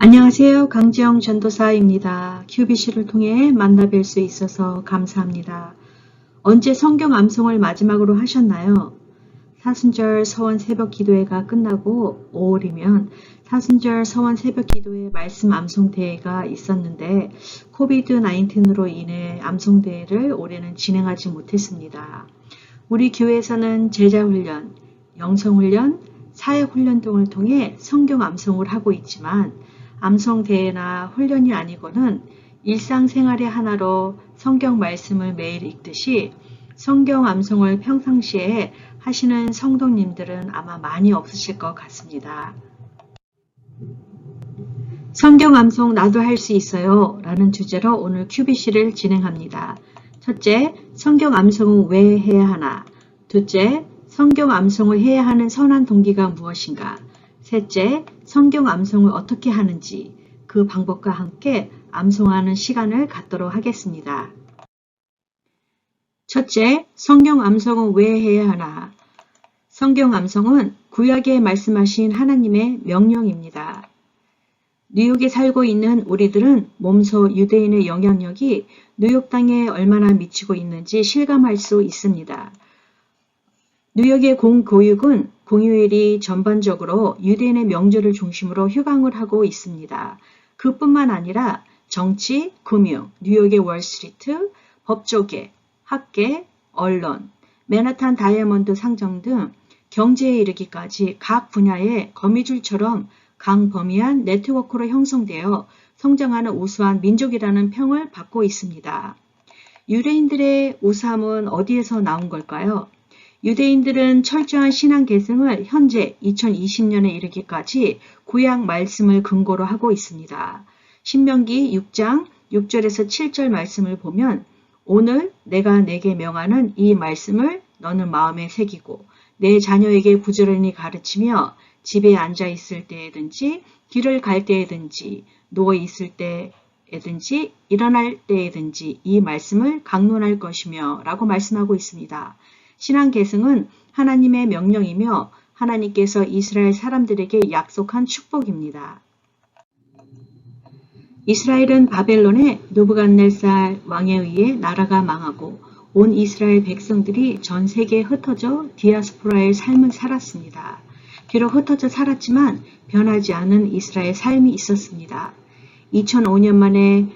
안녕하세요. 강지영 전도사입니다. QBC를 통해 만나뵐 수 있어서 감사합니다. 언제 성경 암송을 마지막으로 하셨나요? 사순절 서원 새벽 기도회가 끝나고 5월이면 사순절 서원 새벽 기도회 말씀 암송 대회가 있었는데 코비드-19으로 인해 암송 대회를 올해는 진행하지 못했습니다. 우리 교회에서는 제자훈련, 영성훈련, 사역훈련 등을 통해 성경 암송을 하고 있지만 암송 대회나 훈련이 아니고는 일상생활의 하나로 성경 말씀을 매일 읽듯이 성경 암송을 평상시에 하시는 성도님들은 아마 많이 없으실 것 같습니다. 성경 암송 나도 할 수 있어요 라는 주제로 오늘 QBC를 진행합니다. 첫째, 성경 암송은 왜 해야 하나? 둘째, 성경 암송을 해야 하는 선한 동기가 무엇인가? 셋째, 성경 암송을 어떻게 하는지 그 방법과 함께 암송하는 시간을 갖도록 하겠습니다. 첫째, 성경 암송은 왜 해야 하나? 성경 암송은 구약에 말씀하신 하나님의 명령입니다. 뉴욕에 살고 있는 우리들은 몸소 유대인의 영향력이 뉴욕 땅에 얼마나 미치고 있는지 실감할 수 있습니다. 뉴욕의 공교육은 공휴일이 전반적으로 유대인의 명절을 중심으로 휴강을 하고 있습니다. 그뿐만 아니라 정치, 금융, 뉴욕의 월스트리트, 법조계, 학계, 언론, 맨하탄 다이아몬드 상점 등 경제에 이르기까지 각 분야의 거미줄처럼 강범위한 네트워크로 형성되어 성장하는 우수한 민족이라는 평을 받고 있습니다. 유대인들의 우수함은 어디에서 나온 걸까요? 유대인들은 철저한 신앙 계승을 현재 2020년에 이르기까지 구약 말씀을 근거로 하고 있습니다. 신명기 6장 6절에서 7절 말씀을 보면 오늘 내가 내게 명하는 이 말씀을 너는 마음에 새기고 내 자녀에게 부지런히 가르치며 집에 앉아 있을 때에든지 길을 갈 때에든지 누워 있을 때에든지 일어날 때에든지 이 말씀을 강론할 것이며 라고 말씀하고 있습니다. 신앙 계승은 하나님의 명령이며 하나님께서 이스라엘 사람들에게 약속한 축복입니다. 이스라엘은 바벨론의 느부갓네살 왕에 의해 나라가 망하고 온 이스라엘 백성들이 전 세계에 흩어져 디아스포라의 삶을 살았습니다. 비록 흩어져 살았지만 변하지 않은 이스라엘 삶이 있었습니다. 2005년 만에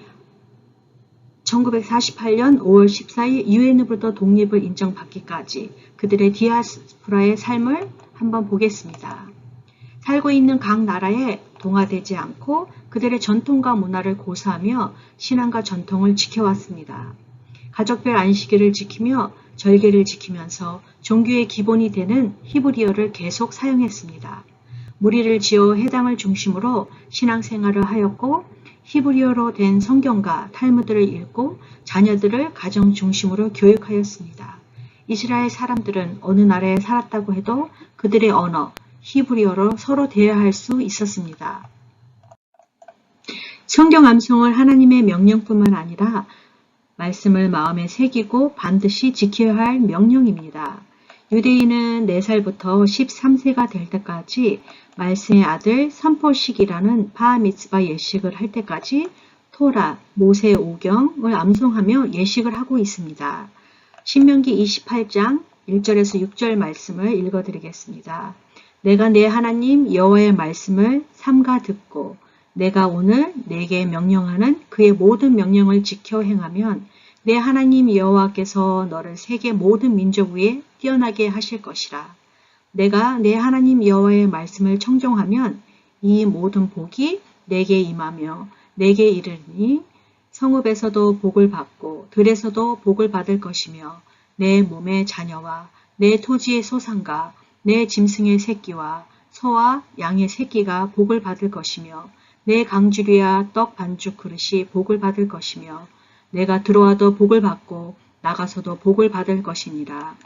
1948년 5월 14일 유엔으로부터 독립을 인정받기까지 그들의 디아스포라의 삶을 한번 보겠습니다. 살고 있는 각 나라에 동화되지 않고 그들의 전통과 문화를 고수하며 신앙과 전통을 지켜왔습니다. 가족별 안식일을 지키며 절개를 지키면서 종교의 기본이 되는 히브리어를 계속 사용했습니다. 무리를 지어 회당을 중심으로 신앙생활을 하였고 히브리어로 된 성경과 탈무드를 읽고 자녀들을 가정 중심으로 교육하였습니다. 이스라엘 사람들은 어느 나라에 살았다고 해도 그들의 언어, 히브리어로 서로 대화할 수 있었습니다. 성경 암송을 하나님의 명령뿐만 아니라 말씀을 마음에 새기고 반드시 지켜야 할 명령입니다. 유대인은 4살부터 13세가 될 때까지 말씀의 아들 선포식이라는 바미츠바 예식을 할 때까지 토라, 모세 오경을 암송하며 예식을 하고 있습니다. 신명기 28장 1절에서 6절 말씀을 읽어드리겠습니다. 내가 내 하나님 여호와의 말씀을 삼가 듣고 내가 오늘 내게 명령하는 그의 모든 명령을 지켜 행하면 내 하나님 여호와께서 너를 세계 모든 민족 위에 뛰어나게 하실 것이라. 내가 내 하나님 여호와의 말씀을 청종하면 이 모든 복이 내게 임하며 내게 이르니 성읍에서도 복을 받고 들에서도 복을 받을 것이며 내 몸의 자녀와 내 토지의 소산과 내 짐승의 새끼와 소와 양의 새끼가 복을 받을 것이며 내 강주리와 떡 반죽 그릇이 복을 받을 것이며 내가 들어와도 복을 받고 나가서도 복을 받을 것이니라.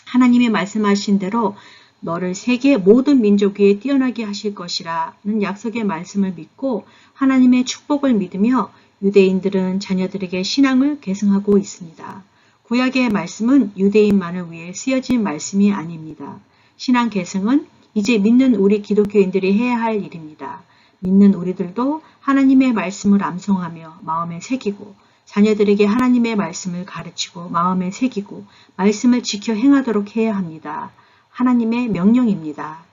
하나님이 말씀하신 대로 너를 세계 모든 민족 위에 뛰어나게 하실 것이라는 약속의 말씀을 믿고 하나님의 축복을 믿으며 유대인들은 자녀들에게 신앙을 계승하고 있습니다. 구약의 말씀은 유대인만을 위해 쓰여진 말씀이 아닙니다. 신앙 계승은 이제 믿는 우리 기독교인들이 해야 할 일입니다. 믿는 우리들도 하나님의 말씀을 암송하며 마음에 새기고 자녀들에게 하나님의 말씀을 가르치고 마음에 새기고 말씀을 지켜 행하도록 해야 합니다. 하나님의 명령입니다.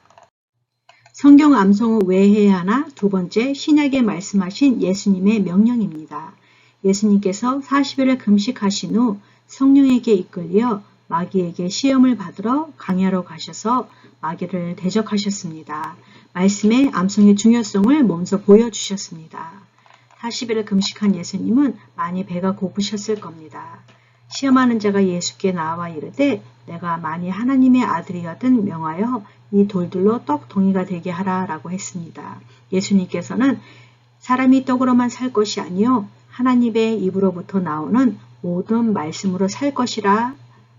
성경 암송을 왜 해야 하나? 두 번째, 신약에 말씀하신 예수님의 명령입니다. 예수님께서 40일을 금식하신 후 성령에게 이끌려 마귀에게 시험을 받으러 광야로 가셔서 마귀를 대적하셨습니다. 말씀의 암송의 중요성을 몸소 보여주셨습니다. 40일을 금식한 예수님은 많이 배가 고프셨을 겁니다. 시험하는 자가 예수께 나와 이르되 내가 만일 하나님의 아들이거든 명하여 이 돌들로 떡 동이가 되게 하라 라고 했습니다. 예수님께서는 사람이 떡으로만 살 것이 아니요 하나님의 입으로부터 나오는 모든 말씀으로 살 것이라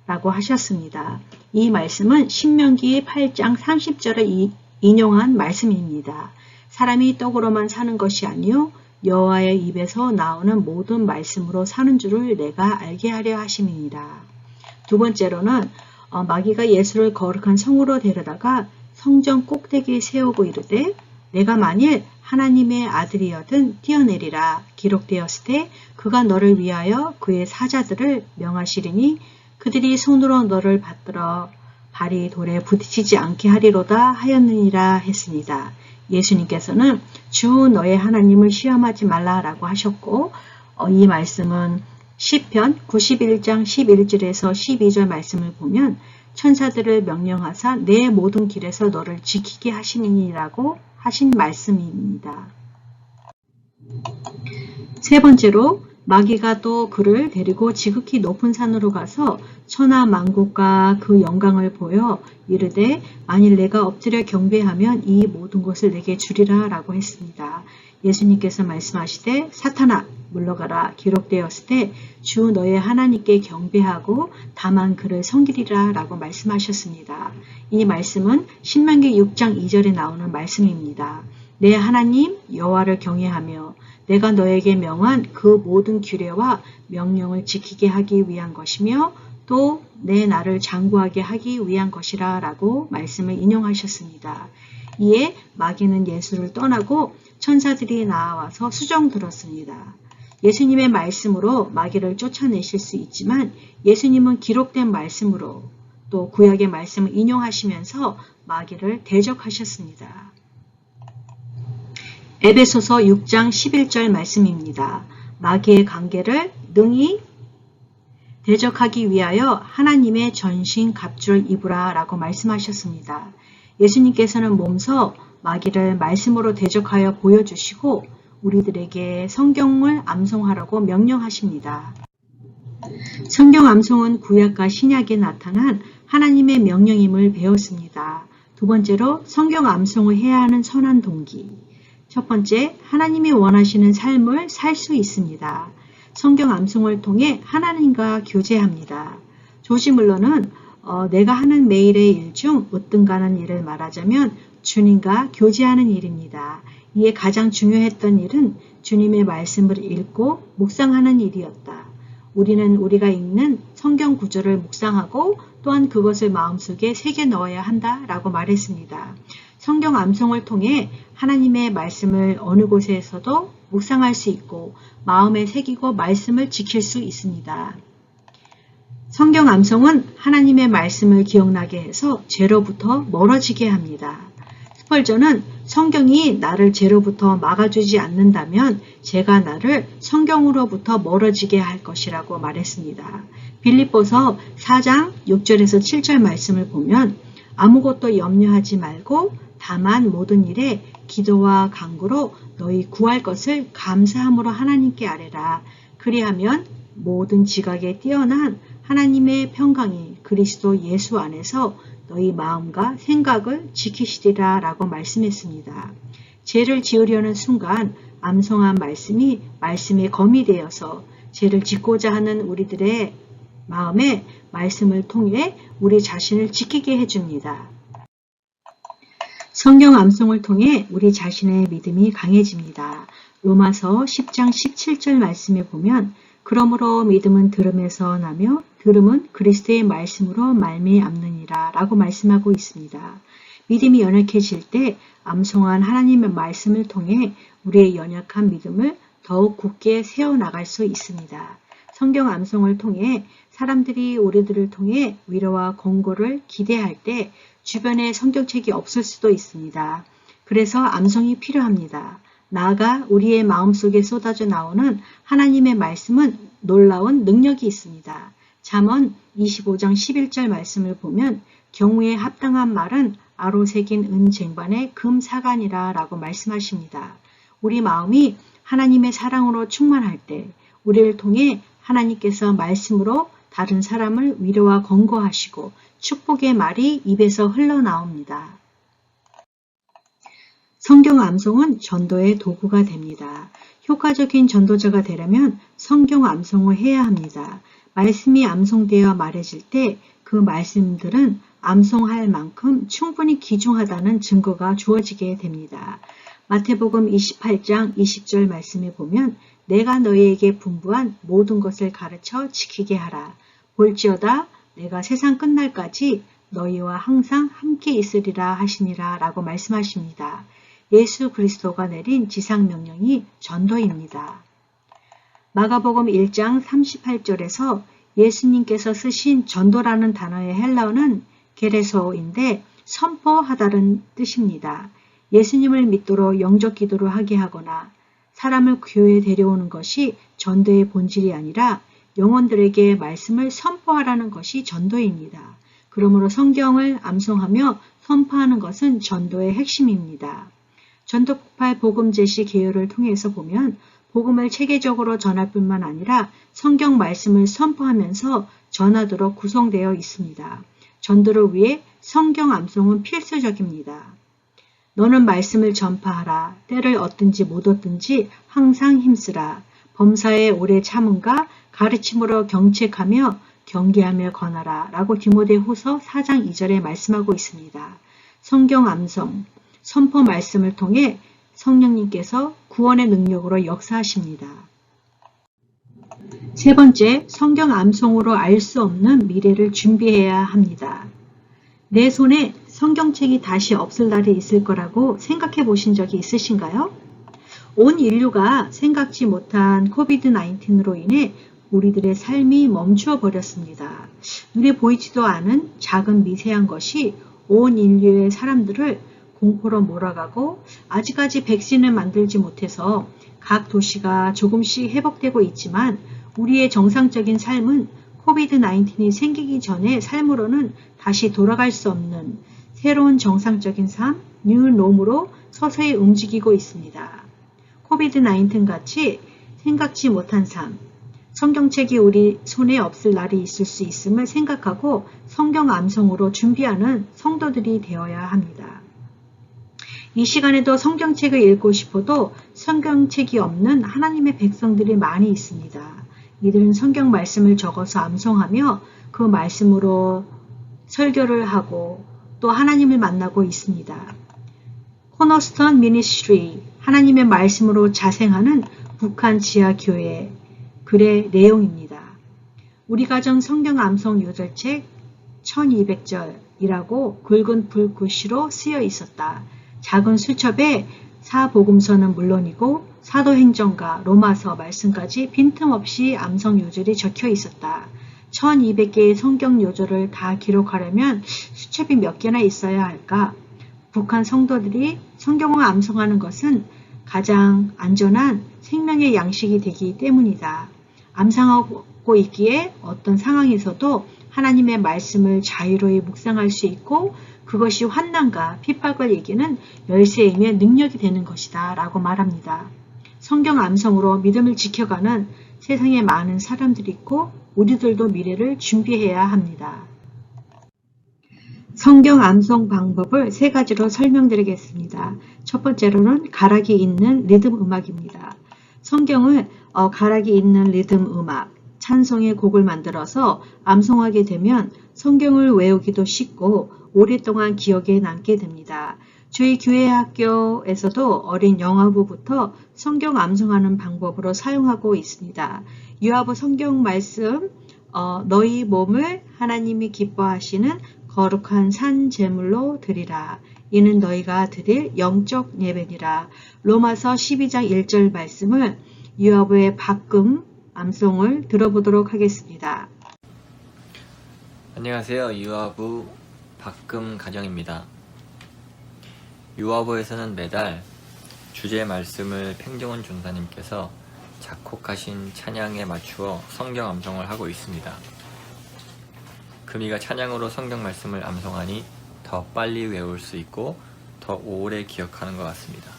라고 하셨습니다. 이 말씀은 신명기 8장 30절을 인용한 말씀입니다. 사람이 떡으로만 사는 것이 아니요 여호와의 입에서 나오는 모든 말씀으로 사는 줄을 내가 알게 하려 하심이니라. 두 번째로는 마귀가 예수를 거룩한 성으로 데려다가 성전 꼭대기에 세우고 이르되 내가 만일 하나님의 아들이여든 뛰어내리라 기록되었을 때 그가 너를 위하여 그의 사자들을 명하시리니 그들이 손으로 너를 받들어 발이 돌에 부딪히지 않게 하리로다 하였느니라 했습니다. 예수님께서는 주 너의 하나님을 시험하지 말라라고 하셨고 이 말씀은 시편 91장 11절에서 12절 말씀을 보면 천사들을 명령하사 내 모든 길에서 너를 지키게 하시니라고 하신 말씀입니다. 세 번째로 마귀가 또 그를 데리고 지극히 높은 산으로 가서 천하 만국과 그 영광을 보여 이르되 만일 내가 엎드려 경배하면 이 모든 것을 내게 주리라 라고 했습니다. 예수님께서 말씀하시되 사탄아 물러가라 기록되었을 때 주 너의 하나님께 경배하고 다만 그를 섬기리라 라고 말씀하셨습니다. 이 말씀은 신명기 6장 2절에 나오는 말씀입니다. 내 하나님 여호와를 경외하며 내가 너에게 명한 그 모든 규례와 명령을 지키게 하기 위한 것이며 또 내 나를 장구하게 하기 위한 것이라 라고 말씀을 인용하셨습니다. 이에 마귀는 예수를 떠나고 천사들이 나와서 수정 들었습니다. 예수님의 말씀으로 마귀를 쫓아내실 수 있지만 예수님은 기록된 말씀으로 또 구약의 말씀을 인용하시면서 마귀를 대적하셨습니다. 에베소서 6장 11절 말씀입니다. 마귀의 관계를 능히 대적하기 위하여 하나님의 전신 갑주를 입으라 라고 말씀하셨습니다. 예수님께서는 몸소 마귀를 말씀으로 대적하여 보여주시고 우리들에게 성경을 암송하라고 명령하십니다. 성경 암송은 구약과 신약에 나타난 하나님의 명령임을 배웠습니다. 두 번째로 성경 암송을 해야 하는 선한 동기. 첫 번째, 하나님이 원하시는 삶을 살 수 있습니다. 성경 암송을 통해 하나님과 교제합니다. 조시물로는 내가 하는 매일의 일 중 으뜸가는 일을 말하자면 주님과 교제하는 일입니다. 이에 가장 중요했던 일은 주님의 말씀을 읽고 묵상하는 일이었다. 우리는 우리가 읽는 성경 구절을 묵상하고 또한 그것을 마음속에 새겨 넣어야 한다라고 말했습니다. 성경 암송을 통해 하나님의 말씀을 어느 곳에서도 묵상할 수 있고 마음에 새기고 말씀을 지킬 수 있습니다. 성경 암송은 하나님의 말씀을 기억나게 해서 죄로부터 멀어지게 합니다. 스펄전은 성경이 나를 죄로부터 막아주지 않는다면 제가 나를 성경으로부터 멀어지게 할 것이라고 말했습니다. 빌립보서 4장 6절에서 7절 말씀을 보면 아무것도 염려하지 말고 다만 모든 일에 기도와 간구로 너희 구할 것을 감사함으로 하나님께 아뢰라. 그리하면 모든 지각에 뛰어난 하나님의 평강이 그리스도 예수 안에서 너희 마음과 생각을 지키시리라 라고 말씀했습니다. 죄를 지으려는 순간 암송한 말씀이 말씀의 검이 되어서 죄를 짓고자 하는 우리들의 마음에 말씀을 통해 우리 자신을 지키게 해줍니다. 성경 암송을 통해 우리 자신의 믿음이 강해집니다. 로마서 10장 17절 말씀에 보면 그러므로 믿음은 들음에서 나며 들음은 그리스도의 말씀으로 말미암느니라 라고 말씀하고 있습니다. 믿음이 연약해질 때 암송한 하나님의 말씀을 통해 우리의 연약한 믿음을 더욱 굳게 세워나갈 수 있습니다. 성경 암송을 통해 사람들이 우리들을 통해 위로와 권고를 기대할 때 주변에 성경책이 없을 수도 있습니다. 그래서 암송이 필요합니다. 나아가 우리의 마음속에 쏟아져 나오는 하나님의 말씀은 놀라운 능력이 있습니다. 잠언 25장 11절 말씀을 보면 경우에 합당한 말은 아로 새긴 은쟁반의 금사간이라 라고 말씀하십니다. 우리 마음이 하나님의 사랑으로 충만할 때 우리를 통해 하나님께서 말씀으로 다른 사람을 위로와 권고하시고 축복의 말이 입에서 흘러나옵니다. 성경 암송은 전도의 도구가 됩니다. 효과적인 전도자가 되려면 성경 암송을 해야 합니다. 말씀이 암송되어 말해질 때 그 말씀들은 암송할 만큼 충분히 귀중하다는 증거가 주어지게 됩니다. 마태복음 28장 20절 말씀에 보면 내가 너희에게 분부한 모든 것을 가르쳐 지키게 하라. 볼지어다 내가 세상 끝날까지 너희와 항상 함께 있으리라 하시니라 라고 말씀하십니다. 예수 그리스도가 내린 지상명령이 전도입니다. 마가복음 1장 38절에서 예수님께서 쓰신 전도라는 단어의 헬라어는 게레소인데 선포하다는 뜻입니다. 예수님을 믿도록 영적 기도를 하게 하거나 사람을 교회에 데려오는 것이 전도의 본질이 아니라 영혼들에게 말씀을 선포하라는 것이 전도입니다. 그러므로 성경을 암송하며 선포하는 것은 전도의 핵심입니다. 전도폭발 복음 제시 계율을 통해서 보면 복음을 체계적으로 전할 뿐만 아니라 성경 말씀을 선포하면서 전하도록 구성되어 있습니다. 전도를 위해 성경 암송은 필수적입니다. 너는 말씀을 전파하라. 때를 얻든지 못 얻든지 항상 힘쓰라. 범사에 오래 참음과 가르침으로 경책하며 경계하며 권하라. 라고 디모데후서 4장 2절에 말씀하고 있습니다. 성경 암송, 선포 말씀을 통해 성령님께서 구원의 능력으로 역사하십니다. 세 번째, 성경 암송으로 알 수 없는 미래를 준비해야 합니다. 내 손에 성경책이 다시 없을 날이 있을 거라고 생각해 보신 적이 있으신가요? 온 인류가 생각지 못한 코비드-19로 인해 우리들의 삶이 멈추어 버렸습니다. 눈에 보이지도 않은 작은 미세한 것이 온 인류의 사람들을 공포로 몰아가고 아직까지 백신을 만들지 못해서 각 도시가 조금씩 회복되고 있지만 우리의 정상적인 삶은 코비드-19이 생기기 전의 삶으로는 다시 돌아갈 수 없는 새로운 정상적인 삶, 뉴놈으로 서서히 움직이고 있습니다. 코비드-19 같이 생각지 못한 삶, 성경책이 우리 손에 없을 날이 있을 수 있음을 생각하고 성경 암송으로 준비하는 성도들이 되어야 합니다. 이 시간에도 성경책을 읽고 싶어도 성경책이 없는 하나님의 백성들이 많이 있습니다. 이들은 성경 말씀을 적어서 암송하며 그 말씀으로 설교를 하고 또 하나님을 만나고 있습니다. 코너스턴 미니스트리, 하나님의 말씀으로 자생하는 북한 지하교회 글의 내용입니다. 우리 가정 성경 암송 요절책 1200절이라고 굵은 붓글씨로 쓰여 있었다. 작은 수첩에 사복음서는 물론이고 사도행전과 로마서 말씀까지 빈틈없이 암송 요절이 적혀 있었다. 1200개의 성경 요절을 다 기록하려면 수첩이 몇 개나 있어야 할까? 북한 성도들이 성경을 암송하는 것은 가장 안전한 생명의 양식이 되기 때문이다. 암송하고 있기에 어떤 상황에서도 하나님의 말씀을 자유로이 묵상할 수 있고 그것이 환난과 핍박을 이기는 열쇠이며 능력이 되는 것이다 라고 말합니다. 성경 암송으로 믿음을 지켜가는 세상에 많은 사람들이 있고 우리들도 미래를 준비해야 합니다. 성경 암송 방법을 세 가지로 설명드리겠습니다. 첫 번째로는 가락이 있는 리듬 음악입니다. 성경을 가락이 있는 리듬 음악, 찬송의 곡을 만들어서 암송하게 되면 성경을 외우기도 쉽고 오랫동안 기억에 남게 됩니다. 저희 교회 학교에서도 어린 영화부부터 성경 암송하는 방법으로 사용하고 있습니다. 유아부 성경 말씀, 너희 몸을 하나님이 기뻐하시는 거룩한 산 제물로 드리라. 이는 너희가 드릴 영적 예배니라. 로마서 12장 1절 말씀을 유아부의 박금 암송을 들어보도록 하겠습니다. 안녕하세요. 유아부 박금 가정입니다. 유아부에서는 매달 주제 말씀을 팽정훈 전사님께서 작곡하신 찬양에 맞추어 성경 암송을 하고 있습니다. 금이가 찬양으로 성경 말씀을 암송하니 더 빨리 외울 수 있고 더 오래 기억하는 것 같습니다.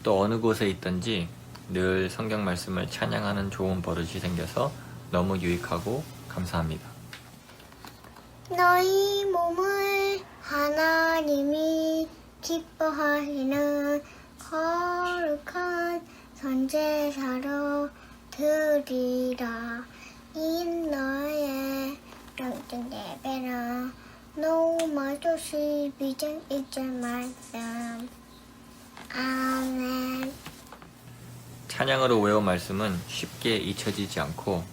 또 어느 곳에 있든지 늘 성경 말씀을 찬양하는 좋은 버릇이 생겨서 너무 유익하고 감사합니다. 너희 몸을 하나님이 기뻐하시는 거룩한 선제사로 드리라. 이 너의 영적 예배라. 로마서 12장 1절 말씀. 아멘. 찬양으로 외운 말씀은 쉽게 잊혀지지 않고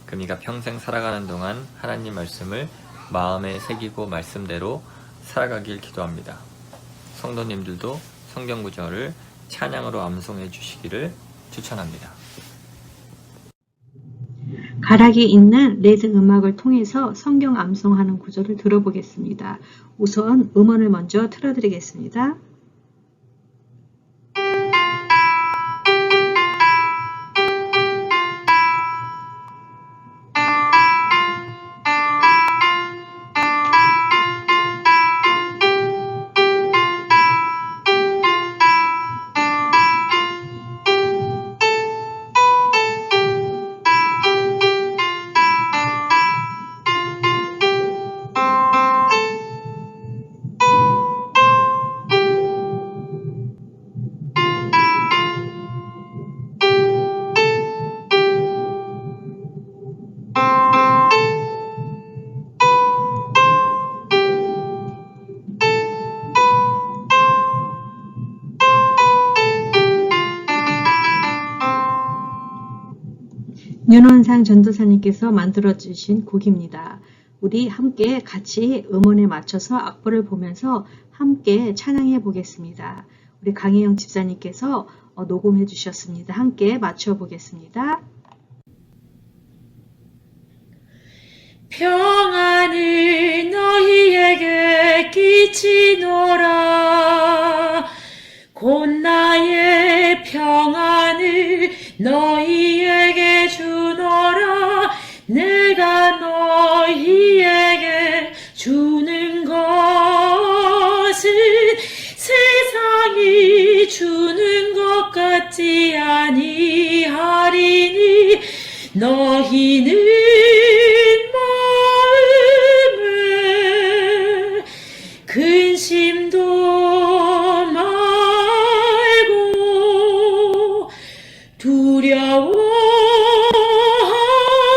금이가 평생 살아가는 동안 하나님 말씀을 마음에 새기고 말씀대로 살아가길 기도합니다. 성도님들도 성경 구절을 찬양으로 암송해 주시기를 추천합니다. 가락이 있는 레드 음악을 통해서 성경 암송하는 구절을 들어보겠습니다. 우선 음원을 먼저 틀어드리겠습니다. 윤원상 전도사님께서 만들어주신 곡입니다. 우리 함께 같이 음원에 맞춰서 악보를 보면서 함께 찬양해 보겠습니다. 우리 강혜영 집사님께서 녹음해 주셨습니다. 함께 맞춰 보겠습니다. 평안을 너희에게 끼치노라. 곧 나의 평안을 너희에게 주노라. 내가 너희에게 주는 것은 세상이 주는 것 같지 아니하리니 너희는 마음에 근심도 말고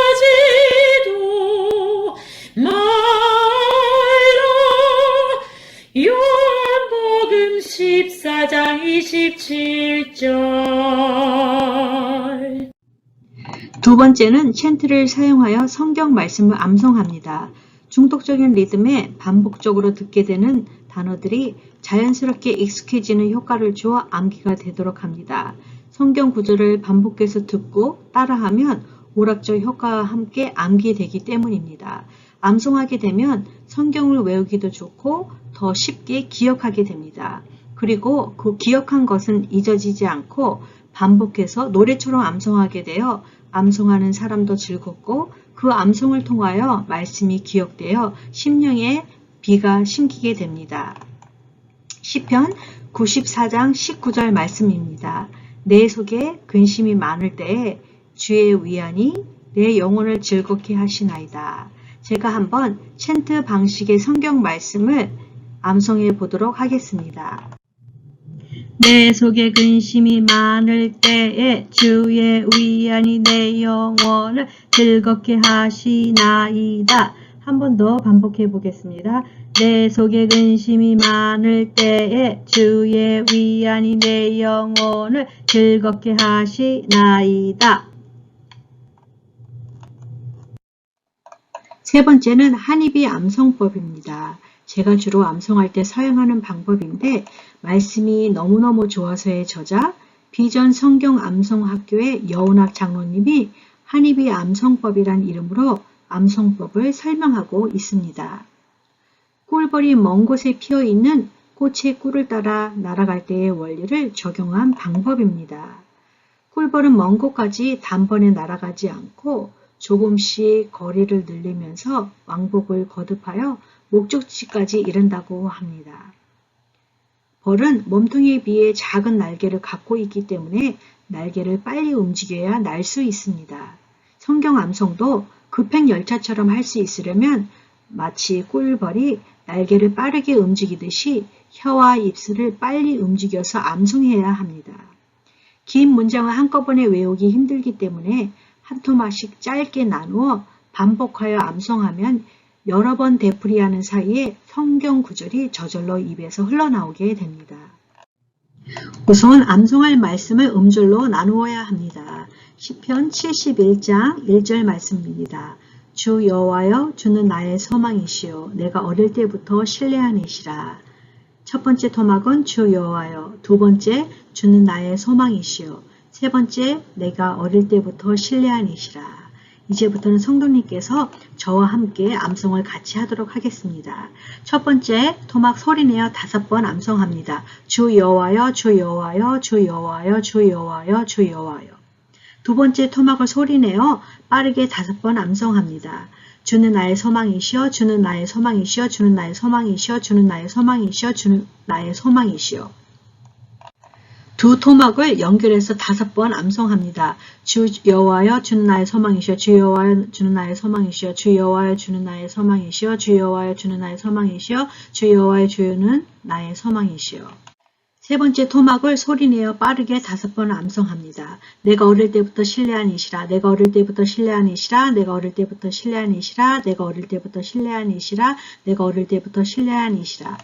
두려워하지도 말라. 요한복음 14장 27절. 두 번째는 챈트를 사용하여 성경 말씀을 암송합니다. 중독적인 리듬에 반복적으로 듣게 되는 단어들이 자연스럽게 익숙해지는 효과를 주어 암기가 되도록 합니다. 성경 구절을 반복해서 듣고 따라하면 오락적 효과와 함께 암기되기 때문입니다. 암송하게 되면 성경을 외우기도 좋고 더 쉽게 기억하게 됩니다. 그리고 그 기억한 것은 잊어지지 않고 반복해서 노래처럼 암송하게 되어 암송하는 사람도 즐겁고 그 암송을 통하여 말씀이 기억되어 심령에 비가 심기게 됩니다. 시편 94장 19절 말씀입니다. 내 속에 근심이 많을 때에 주의 위안이 내 영혼을 즐겁게 하시나이다. 제가 한번 챈트 방식의 성경 말씀을 암송해 보도록 하겠습니다. 내 속에 근심이 많을 때에 주의 위안이 내 영혼을 즐겁게 하시나이다. 한 번 더 반복해 보겠습니다. 내 속에 근심이 많을 때에 주의 위안이 내 영혼을 즐겁게 하시나이다. 세 번째는 한입이 암송법입니다. 제가 주로 암송할 때 사용하는 방법인데 말씀이 너무너무 좋아서의 저자 비전 성경 암송학교의 여운학 장로님이 한입이 암송법이란 이름으로 암송법을 설명하고 있습니다. 꿀벌이 먼 곳에 피어있는 꽃의 꿀을 따라 날아갈 때의 원리를 적용한 방법입니다. 꿀벌은 먼 곳까지 단번에 날아가지 않고 조금씩 거리를 늘리면서 왕복을 거듭하여 목적지까지 이른다고 합니다. 벌은 몸통에 비해 작은 날개를 갖고 있기 때문에 날개를 빨리 움직여야 날 수 있습니다. 성경 암송도 급행 열차처럼 할 수 있으려면 마치 꿀벌이 날개를 빠르게 움직이듯이 혀와 입술을 빨리 움직여서 암송해야 합니다. 긴 문장을 한꺼번에 외우기 힘들기 때문에 한 토막씩 짧게 나누어 반복하여 암송하면 여러 번 되풀이하는 사이에 성경 구절이 저절로 입에서 흘러나오게 됩니다. 우선 암송할 말씀을 음절로 나누어야 합니다. 시편 71장 1절 말씀입니다. 주 여호와여 주는 나의 소망이시요 내가 어릴 때부터 신뢰한 이시라. 첫 번째 토막은 주 여호와여, 두 번째 주는 나의 소망이시요, 세 번째 내가 어릴 때부터 신뢰한 이시라. 이제부터는 성도님께서 저와 함께 암송을 같이 하도록 하겠습니다. 첫 번째 토막 소리내어 5번 암송합니다. 주 여호와여 주 여호와여 주 여호와여 주 여호와여 주 여호와여. 두 번째 토막을 소리내어 빠르게 5번 암송합니다. 주는 나의 소망이시여 주는 나의 소망이시여 주는 나의 소망이시여 주는 나의 소망이시여 주는 나의 소망이시여. 두 토막을 연결해서 5번 암송합니다. 주 여호와여 주는 나의 소망이시여 주 여호와여 주는 나의 소망이시여 주 여호와여 주는 나의 소망이시여 주 여호와여 주는 나의 소망이시여 주 여호와여 주는 나의 소망이시여. 세 번째 토막을 소리내어 빠르게 5번 암송합니다. 내가 어릴 때부터 신뢰한 이시라 내가 어릴 때부터 신뢰한 이시라 내가 어릴 때부터 신뢰한 이시라 내가 어릴 때부터 신뢰한 이시라 내가 어릴 때부터 신뢰한 이시라.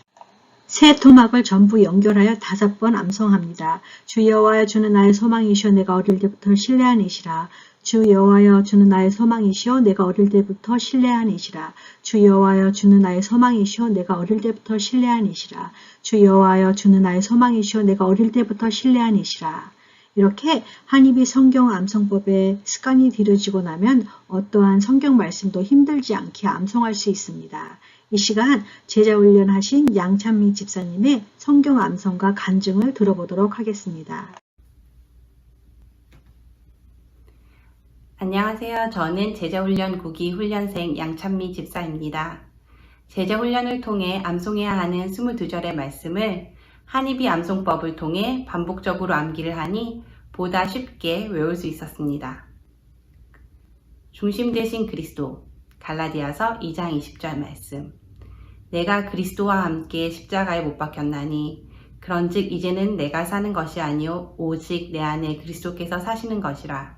세 토막을 전부 연결하여 5번 암송합니다. 주 여호와여 주는 나의 소망이시여 내가 어릴 때부터 신뢰한 이시라. 주 여호와여 주는 나의 소망이시여 내가 어릴 때부터 신뢰한 이시라. 주 여호와여 주는 나의 소망이시여 내가 어릴 때부터 신뢰한 이시라. 주 여호와여 주는 나의 소망이시여 내가 어릴 때부터 신뢰한 이시라. 이렇게 한입이 성경 암송법에 습관이 들여지고 나면 어떠한 성경 말씀도 힘들지 않게 암송할 수 있습니다. 이 시간 제자훈련하신 양찬미 집사님의 성경 암송과 간증을 들어보도록 하겠습니다. 안녕하세요. 저는 제자훈련 9기 훈련생 양찬미 집사입니다. 제자훈련을 통해 암송해야 하는 22절의 말씀을 한입이 암송법을 통해 반복적으로 암기를 하니 보다 쉽게 외울 수 있었습니다. 중심 되신 그리스도, 갈라디아서 2장 20절 말씀. 내가 그리스도와 함께 십자가에 못 박혔나니 그런즉 이제는 내가 사는 것이 아니요 오직 내 안에 그리스도께서 사시는 것이라.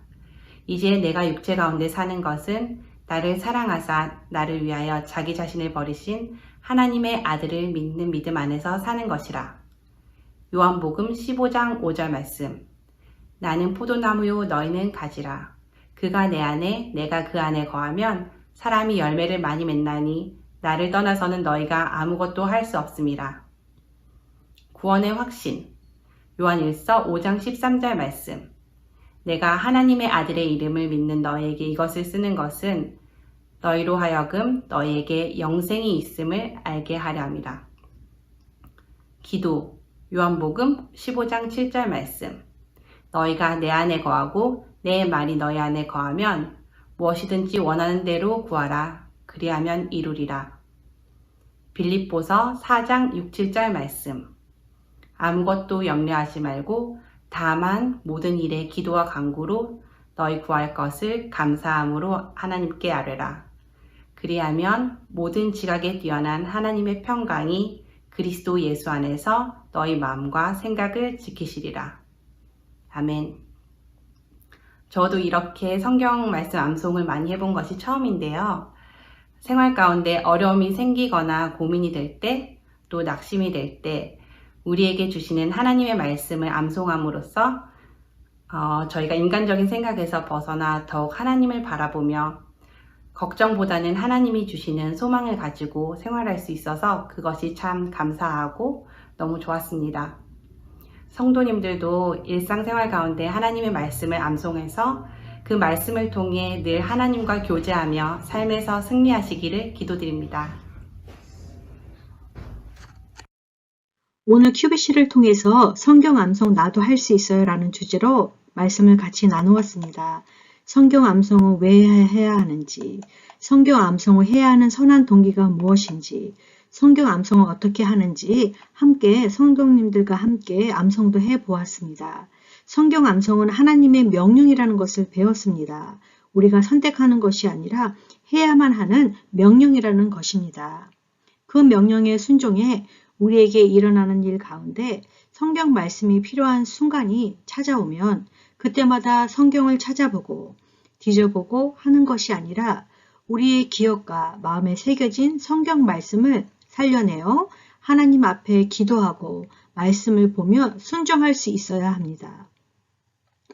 이제 내가 육체 가운데 사는 것은 나를 사랑하사 나를 위하여 자기 자신을 버리신 하나님의 아들을 믿는 믿음 안에서 사는 것이라. 요한복음 15장 5절 말씀. 나는 포도나무요 너희는 가지라. 그가 내 안에 내가 그 안에 거하면 사람이 열매를 많이 맺나니 나를 떠나서는 너희가 아무것도 할 수 없음이라. 구원의 확신. 요한일서 5장 13절 말씀. 내가 하나님의 아들의 이름을 믿는 너희에게 이것을 쓰는 것은 너희로 하여금 너희에게 영생이 있음을 알게 하려 함이라. 기도. 요한복음 15장 7절 말씀. 너희가 내 안에 거하고 내 말이 너희 안에 거하면 무엇이든지 원하는 대로 구하라. 그리하면 이루리라. 빌립보서 4장 6, 7절 말씀. 아무것도 염려하지 말고 다만 모든 일에 기도와 간구로 너희 구할 것을 감사함으로 하나님께 아뢰라. 그리하면 모든 지각에 뛰어난 하나님의 평강이 그리스도 예수 안에서 너희 마음과 생각을 지키시리라. 아멘. 저도 이렇게 성경 말씀 암송을 많이 해본 것이 처음인데요. 생활 가운데 어려움이 생기거나 고민이 될 때, 또 낙심이 될 때 우리에게 주시는 하나님의 말씀을 암송함으로써 저희가 인간적인 생각에서 벗어나 더욱 하나님을 바라보며 걱정보다는 하나님이 주시는 소망을 가지고 생활할 수 있어서 그것이 참 감사하고 너무 좋았습니다. 성도님들도 일상생활 가운데 하나님의 말씀을 암송해서 그 말씀을 통해 늘 하나님과 교제하며 삶에서 승리하시기를 기도드립니다. 오늘 QBC를 통해서 성경 암송 나도 할 수 있어요 라는 주제로 말씀을 같이 나누었습니다. 성경 암송을 왜 해야 하는지, 성경 암송을 해야 하는 선한 동기가 무엇인지, 성경 암송을 어떻게 하는지 함께 성도님들과 함께 암송도 해보았습니다. 성경 암송은 하나님의 명령이라는 것을 배웠습니다. 우리가 선택하는 것이 아니라 해야만 하는 명령이라는 것입니다. 그 명령에 순종해 우리에게 일어나는 일 가운데 성경 말씀이 필요한 순간이 찾아오면 그때마다 성경을 찾아보고 뒤져보고 하는 것이 아니라 우리의 기억과 마음에 새겨진 성경 말씀을 살려내어 하나님 앞에 기도하고 말씀을 보며 순종할 수 있어야 합니다.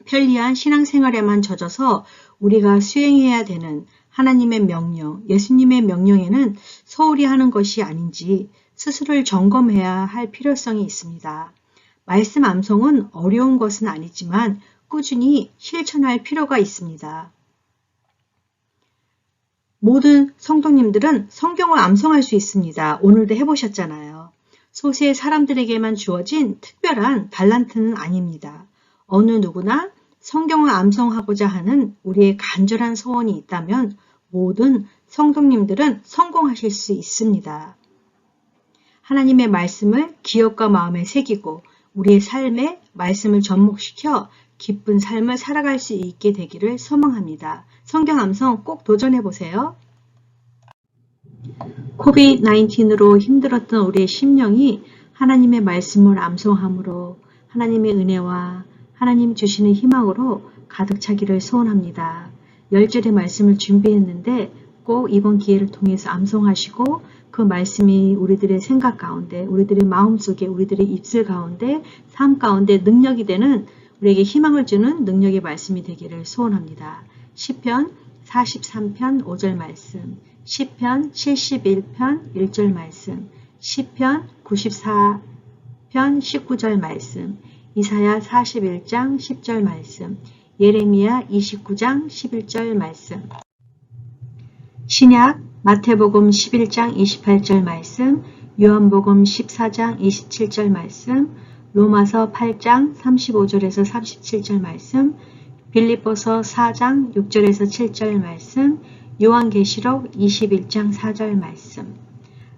편리한 신앙생활에만 젖어서 우리가 수행해야 되는 하나님의 명령, 예수님의 명령에는 소홀히 하는 것이 아닌지 스스로를 점검해야 할 필요성이 있습니다. 말씀 암송은 어려운 것은 아니지만 꾸준히 실천할 필요가 있습니다. 모든 성도님들은 성경을 암송할 수 있습니다. 오늘도 해보셨잖아요. 소수의 사람들에게만 주어진 특별한 달란트는 아닙니다. 어느 누구나 성경을 암송하고자 하는 우리의 간절한 소원이 있다면 모든 성도님들은 성공하실 수 있습니다. 하나님의 말씀을 기억과 마음에 새기고 우리의 삶에 말씀을 접목시켜 기쁜 삶을 살아갈 수 있게 되기를 소망합니다. 성경 암송 꼭 도전해보세요. 코비드-19으로 힘들었던 우리의 심령이 하나님의 말씀을 암송함으로 하나님의 은혜와 하나님 주시는 희망으로 가득 차기를 소원합니다. 10절의 말씀을 준비했는데 꼭 이번 기회를 통해서 암송하시고 그 말씀이 우리들의 생각 가운데, 우리들의 마음속에, 우리들의 입술 가운데, 삶 가운데 능력이 되는 우리에게 희망을 주는 능력의 말씀이 되기를 소원합니다. 시편 43편 5절 말씀, 시편 71편 1절 말씀, 시편 94편 19절 말씀, 이사야 41장 10절 말씀, 예레미야 29장 11절 말씀, 신약 마태복음 11장 28절 말씀, 요한복음 14장 27절 말씀, 로마서 8장 35절에서 37절 말씀, 빌립보서 4장 6절에서 7절 말씀, 요한계시록 21장 4절 말씀.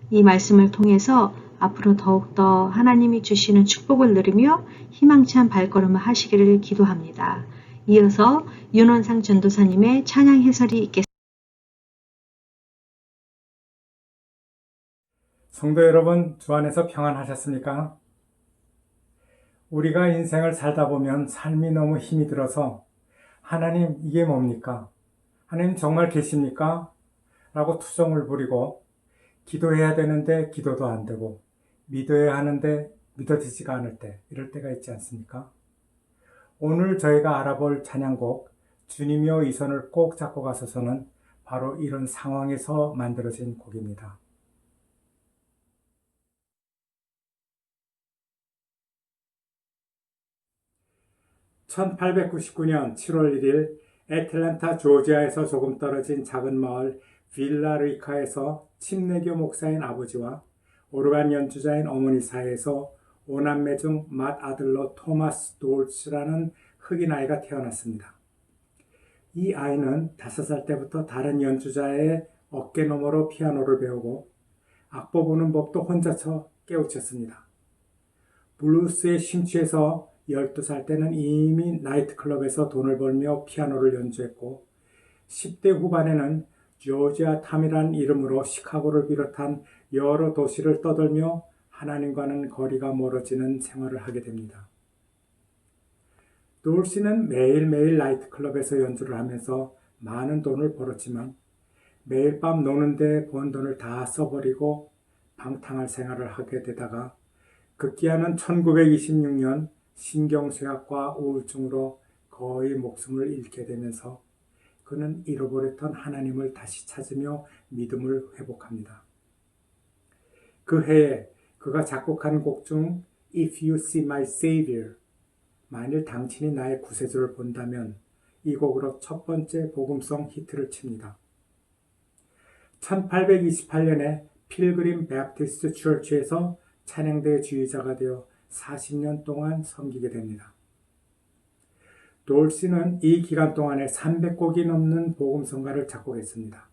이 말씀을 통해서 앞으로 더욱더 하나님이 주시는 축복을 누리며 희망찬 발걸음을 하시기를 기도합니다. 이어서 윤원상 전도사님의 찬양 해설이 있겠습니다. 성도 여러분, 주 안에서 평안하셨습니까? 우리가 인생을 살다 보면 삶이 너무 힘이 들어서 하나님 이게 뭡니까? 하나님 정말 계십니까? 라고 투정을 부리고 기도해야 되는데 기도도 안 되고 믿어야 하는데 믿어지지가 않을 때 이럴 때가 있지 않습니까? 오늘 저희가 알아볼 찬양곡 주님이여 이 손을 꼭 잡고 가소서는 바로 이런 상황에서 만들어진 곡입니다. (1899년 7월 1일) 애틀랜타 조지아에서 조금 떨어진 작은 마을 빌라리카에서 침례교 목사인 아버지와 오르간 연주자인 어머니 사이에서 5남매 중 맏아들로 토마스 돌츠라는 흑인 아이가 태어났습니다. 이 아이는 5살 때부터 다른 연주자의 어깨 너머로 피아노를 배우고 악보 보는 법도 혼자서 깨우쳤습니다. 블루스에 심취해서 12살 때는 이미 나이트클럽에서 돈을 벌며 피아노를 연주했고 10대 후반에는 조지아 탐이라는 이름으로 시카고를 비롯한 여러 도시를 떠돌며 하나님과는 거리가 멀어지는 생활을 하게 됩니다. 돌시는 매일매일 나이트클럽에서 연주를 하면서 많은 돈을 벌었지만 매일 밤 노는데 번 돈을 다 써버리고 방탕할 생활을 하게 되다가 급기야는 1926년 신경쇠약과 우울증으로 거의 목숨을 잃게 되면서 그는 잃어버렸던 하나님을 다시 찾으며 믿음을 회복합니다. 그 해에 그가 작곡한 곡 중 If You See My Savior, 만일 당신이 나의 구세주를 본다면, 이 곡으로 첫 번째 복음성 히트를 칩니다. 1828년에 필그림 베프티스트 처치에서 찬양대 지휘자가 되어 40년 동안 섬기게 됩니다. 돌시는 이 기간 동안에 300곡이 넘는 복음성가를 작곡했습니다.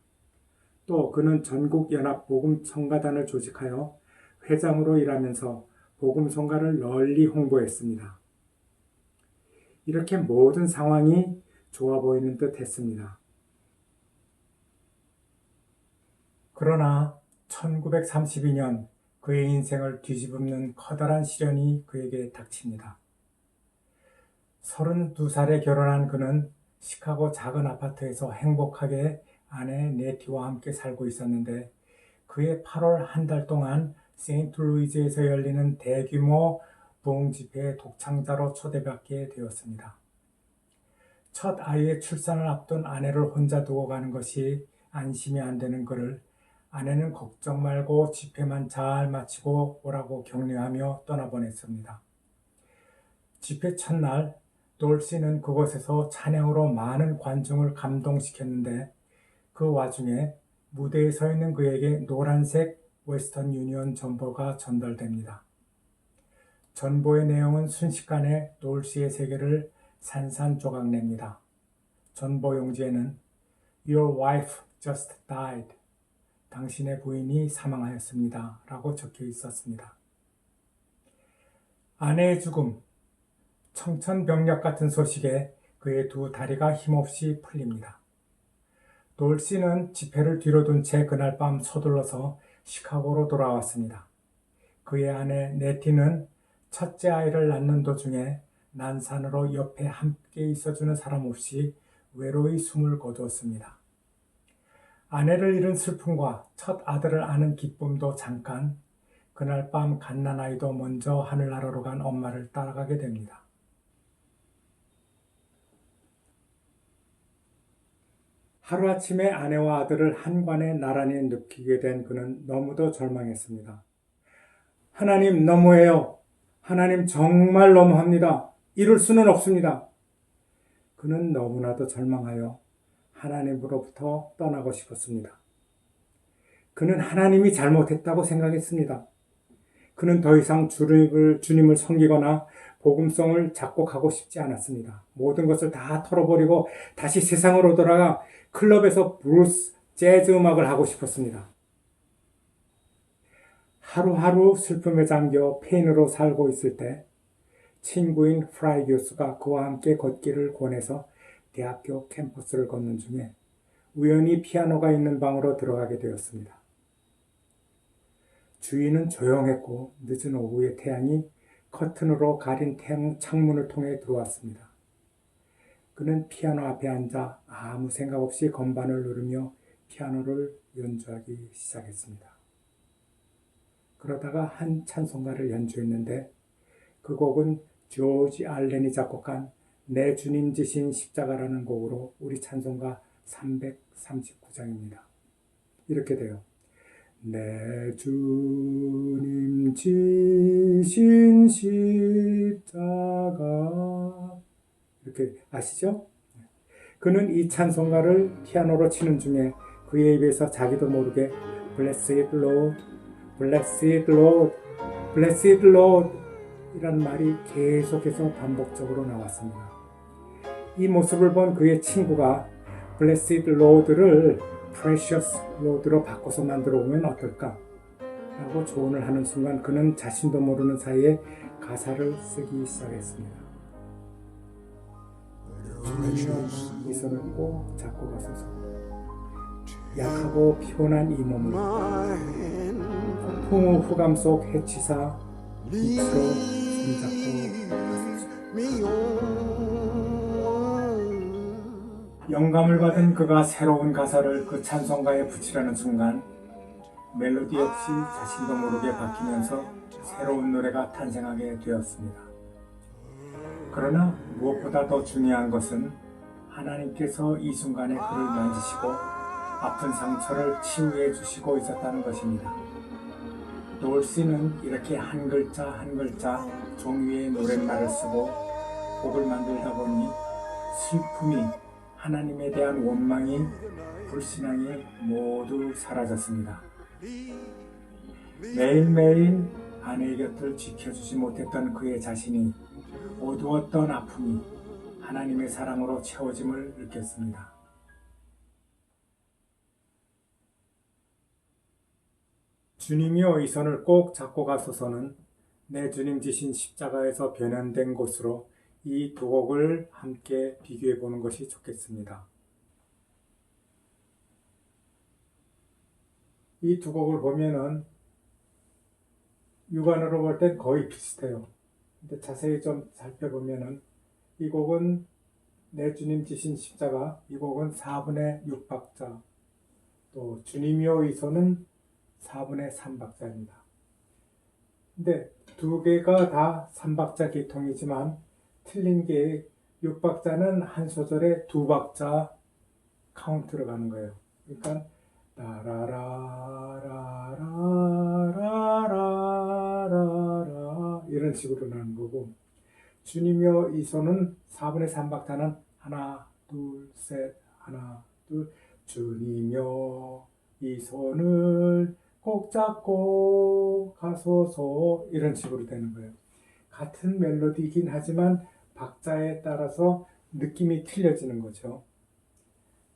또 그는 전국연합 복음성가단을 조직하여 회장으로 일하면서 복음성가를 널리 홍보했습니다. 이렇게 모든 상황이 좋아 보이는 듯 했습니다. 그러나 1932년 그의 인생을 뒤집는 커다란 시련이 그에게 닥칩니다. 32살에 결혼한 그는 시카고 작은 아파트에서 행복하게 아내 네티와 함께 살고 있었는데, 그의 8월 한 달 동안 세인트루이즈에서 열리는 대규모 부흥 집회의 독창자로 초대받게 되었습니다. 첫 아이의 출산을 앞둔 아내를 혼자 두고 가는 것이 안심이 안 되는 그를 아내는 걱정 말고 집회만 잘 마치고 오라고 격려하며 떠나보냈습니다. 집회 첫날 돌시는 그곳에서 찬양으로 많은 관중을 감동시켰는데, 그 와중에 무대에 서 있는 그에게 노란색 웨스턴 유니언 전보가 전달됩니다. 전보의 내용은 순식간에 돌시의 세계를 산산조각냅니다. 전보 용지에는 Your wife just died. 당신의 부인이 사망하였습니다. 라고 적혀 있었습니다. 아내의 죽음, 청천벽력 같은 소식에 그의 두 다리가 힘없이 풀립니다. 돌시는 집회를 뒤로 둔 채 그날 밤 서둘러서 시카고로 돌아왔습니다. 그의 아내 네티는 첫째 아이를 낳는 도중에 난산으로 옆에 함께 있어주는 사람 없이 외로이 숨을 거두었습니다. 아내를 잃은 슬픔과 첫 아들을 안은 기쁨도 잠깐, 그날 밤 갓난아이도 먼저 하늘나라로 간 엄마를 따라가게 됩니다. 하루아침에 아내와 아들을 한관에 나란히 느끼게 된 그는 너무도 절망했습니다. 하나님 너무해요. 하나님 정말 너무합니다. 이럴 수는 없습니다. 그는 너무나도 절망하여 하나님으로부터 떠나고 싶었습니다. 그는 하나님이 잘못했다고 생각했습니다. 그는 더 이상 주님을 섬기거나 복음성을 작곡하고 싶지 않았습니다. 모든 것을 다 털어버리고 다시 세상으로 돌아가 클럽에서 브루스, 재즈 음악을 하고 싶었습니다. 하루하루 슬픔에 잠겨 페인으로 살고 있을 때 친구인 프라이 교수가 그와 함께 걷기를 권해서 대학교 캠퍼스를 걷는 중에 우연히 피아노가 있는 방으로 들어가게 되었습니다. 주위는 조용했고 늦은 오후의 태양이 커튼으로 가린 창문을 통해 들어왔습니다. 그는 피아노 앞에 앉아 아무 생각 없이 건반을 누르며 피아노를 연주하기 시작했습니다. 그러다가 한 찬송가를 연주했는데, 그 곡은 조지 알렌이 작곡한 내 주님 지신 십자가라는 곡으로 우리 찬송가 339장입니다. 이렇게 돼요. 내 주님 지신 십자가, 이렇게 아시죠? 그는 이 찬송가를 피아노로 치는 중에 그의 입에서 자기도 모르게 Blessed Lord, Blessed Lord, Blessed Lord 이란 말이 계속해서 반복적으로 나왔습니다. 이 모습을 본 그의 친구가 Blessed Lord를 Precious Lord로 바꿔서 만들어 보면 어떨까? 라고 조언을 하는 순간 그는 자신도 모르는 사이에 가사를 쓰기 시작했습니다. 주님이여 이 손을 꼭 잡고 가소서. 약하고 피곤한 이 몸을 풍우 후감 속 해치사 빛으로 손잡고 영감을 받은 그가 새로운 가사를 그 찬송가에 붙이려는 순간 멜로디 역시 자신도 모르게 바뀌면서 새로운 노래가 탄생하게 되었습니다. 그러나 무엇보다 더 중요한 것은 하나님께서 이 순간에 그를 만지시고 아픈 상처를 치유해 주시고 있었다는 것입니다. 돌시는 이렇게 한 글자 한 글자 종이에 노랫말을 쓰고 곡을 만들다 보니 슬픔이, 하나님에 대한 원망이, 불신앙이 모두 사라졌습니다. 매일매일 아내의 곁을 지켜주지 못했던 그의 자신이, 어두웠던 아픔이 하나님의 사랑으로 채워짐을 느꼈습니다. 주님이여 이 손을 꼭 잡고 가소서는 내 주님 지신 십자가에서 변현된 곳으로 이 두 곡을 함께 비교해 보는 것이 좋겠습니다. 이 두 곡을 보면은 육안으로 볼 땐 거의 비슷해요. 근데 자세히 좀 살펴보면은 이 곡은 내 주님 지신 십자가, 이 곡은 4분의 6박자, 또 주님이여 이 손은 4분의 3박자입니다. 근데 두 개가 다 3박자 계통이지만 틀린 게 6박자는 한 소절에 2박자 카운트로 가는 거예요. 그러니까 라라라라라라라라 이런 식으로 나는 거고, 주님이여 이 손은 4분의 3박자는 하나 둘 셋 하나 둘, 주님이여 이 손을 꼭 잡고 가소서 이런 식으로 되는 거예요. 같은 멜로디이긴 하지만 박자에 따라서 느낌이 틀려지는 거죠.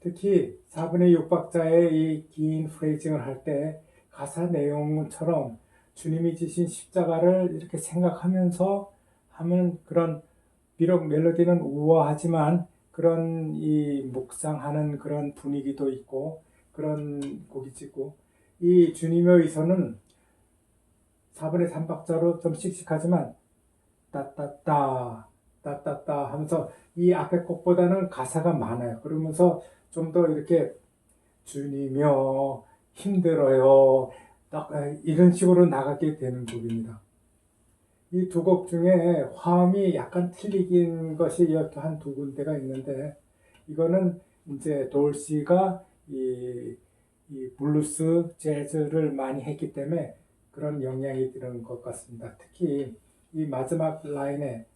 특히 4분의 6박자의 이 긴 프레이징을 할 때 가사 내용처럼 주님이 지신 십자가를 이렇게 생각하면서 하면 그런, 비록 멜로디는 우아하지만 그런 이 묵상하는 그런 분위기도 있고 그런 곡이 있고, 이 주님의 의son은 4분의 3박자로 좀 씩씩하지만 따따따 따따따 하면서 이 앞에 곡보다는 가사가 많아요. 그러면서 좀 더 이렇게 주님이여 힘들어요 딱 이런 식으로 나가게 되는 곡입니다. 이 두 곡 중에 화음이 약간 틀리긴 것이 한 두 군데가 있는데, 이거는 이제 돌시가 이 블루스, 재즈를 많이 했기 때문에 그런 영향이 드는 것 같습니다. 특히 이 마지막 라인에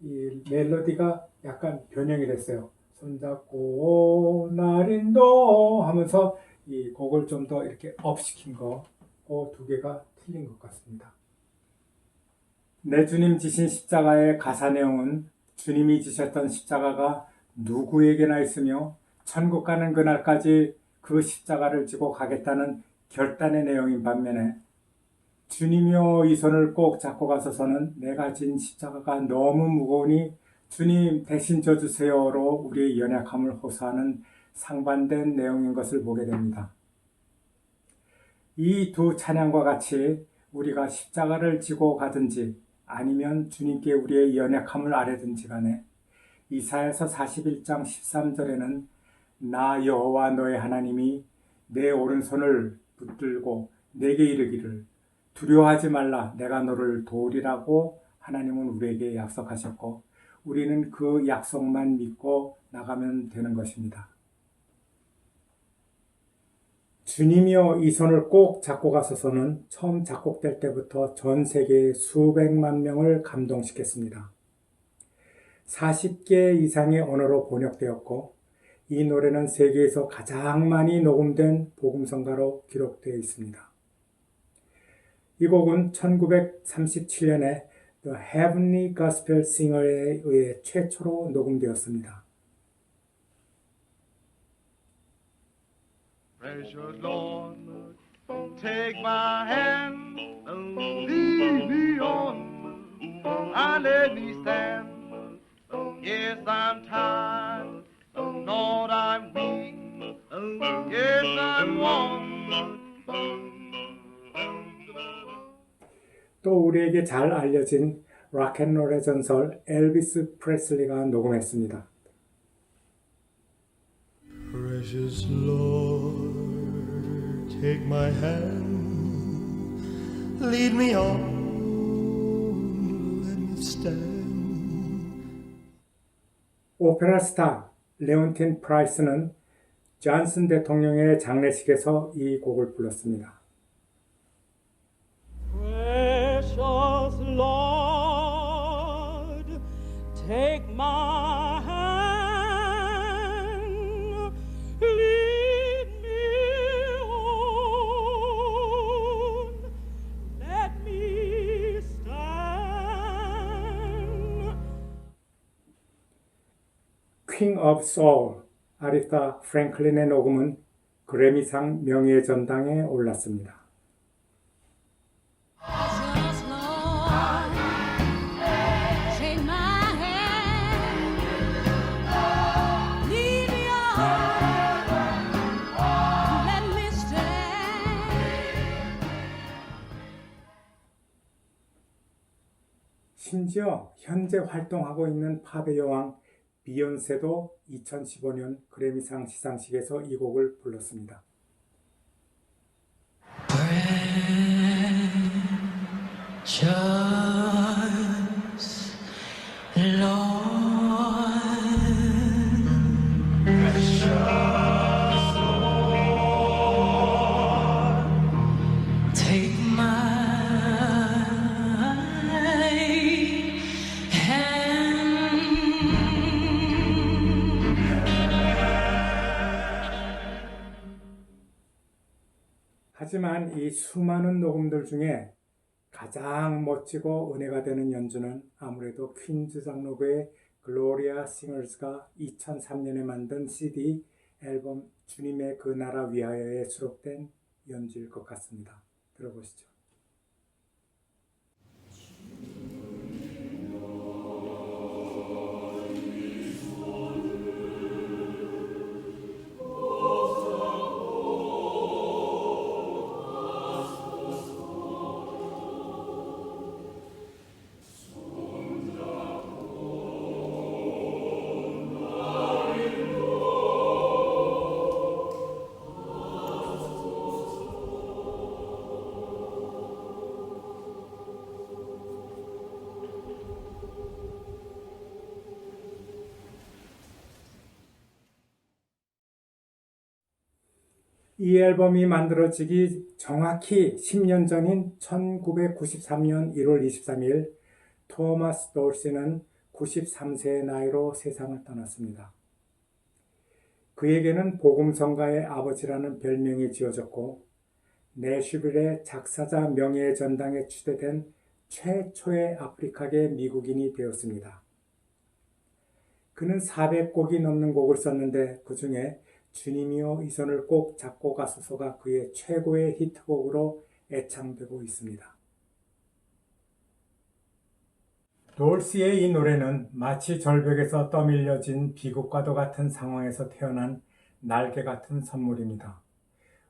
이 멜로디가 약간 변형이 됐어요. 손잡고 나린도 하면서 이 곡을 좀 더 이렇게 업시킨 거, 그 두 개가 틀린 것 같습니다. 내 주님 지신 십자가의 가사 내용은 주님이 지셨던 십자가가 누구에게나 있으며 천국 가는 그날까지 그 십자가를 지고 가겠다는 결단의 내용인 반면에, 주님이여 이 손을 꼭 잡고 가서서는 내가 진 십자가가 너무 무거우니 주님 대신 져주세요로 우리의 연약함을 호소하는 상반된 내용인 것을 보게 됩니다. 이 두 찬양과 같이 우리가 십자가를 지고 가든지 아니면 주님께 우리의 연약함을 아뢰든지 간에 이사야서 41장 13절에는 나 여호와 너의 하나님이 내 오른손을 붙들고 내게 이르기를 두려워하지 말라 내가 너를 도우리라고 하나님은 우리에게 약속하셨고, 우리는 그 약속만 믿고 나가면 되는 것입니다. 주님이여 이 손을 꼭 잡고 가소서는 처음 작곡될 때부터 전 세계의 수백만 명을 감동시켰습니다. 40개 이상의 언어로 번역되었고, 이 노래는 세계에서 가장 많이 녹음된 복음성가로 기록되어 있습니다. 이 곡은 1937년에 The Heavenly Gospel Singer에 의해 최초로 녹음되었습니다. Precious Lord, take my hand, lead me on, and let me stand. Yes, I'm tired, Lord, I'm weak, yes, I'm worn. 또 우리에게 잘 알려진 락앤롤의 전설 엘비스 프레슬리가 녹음했습니다. Precious Lord, take my hand, lead me on, let me stand. 오페라 스타 레온틴 프라이스는 존슨 대통령의 장례식에서 이 곡을 불렀습니다. Precious Lord, take my hand, lead me on, let me stand. King of Soul, 아리타 프랭클린의 녹음은 그래미상 명예전당에 올랐습니다. Precious Lord, take my hand, lead me on, let me stand. 심지어 현재 활동하고 있는 팝의 여왕 비욘세도 2015년 그래미상 시상식에서 이 곡을 불렀습니다. Precious Lord, take my hand. 하지만 이 수많은 녹음들 중에 가장 멋지고 은혜가 되는 연주는 아무래도 퀸즈 장로교의 글로리아 싱어스가 2003년에 만든 CD 앨범 주님의 그 나라 위하여에 수록된 연주일 것 같습니다. 들어보시죠. 이 앨범이 만들어지기 정확히 10년 전인 1993년 1월 23일 토마스 돌시는 93세의 나이로 세상을 떠났습니다. 그에게는 복음성가의 아버지라는 별명이 지어졌고 내슈빌의 작사자 명예전당에 추대된 최초의 아프리카계 미국인이 되었습니다. 그는 400곡이 넘는 곡을 썼는데 그 중에 주님이여 이 손을 꼭 잡고 가소서가 그의 최고의 히트곡으로 애창되고 있습니다. 돌시의 이 노래는 마치 절벽에서 떠밀려진 비극과도 같은 상황에서 태어난 날개 같은 선물입니다.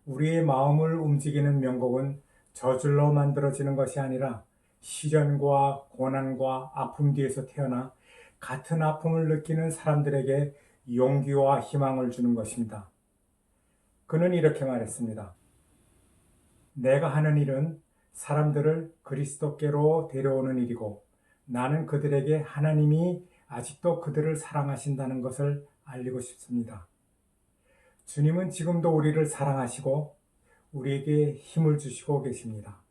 우리의 마음을 움직이는 명곡은 저절로 만들어지는 것이 아니라 시련과 고난과 아픔 뒤에서 태어나 같은 아픔을 느끼는 사람들에게 용기와 희망을 주는 것입니다. 그는 이렇게 말했습니다. 내가 하는 일은 사람들을 그리스도께로 데려오는 일이고 나는 그들에게 하나님이 아직도 그들을 사랑하신다는 것을 알리고 싶습니다. 주님은 지금도 우리를 사랑하시고 우리에게 힘을 주시고 계십니다.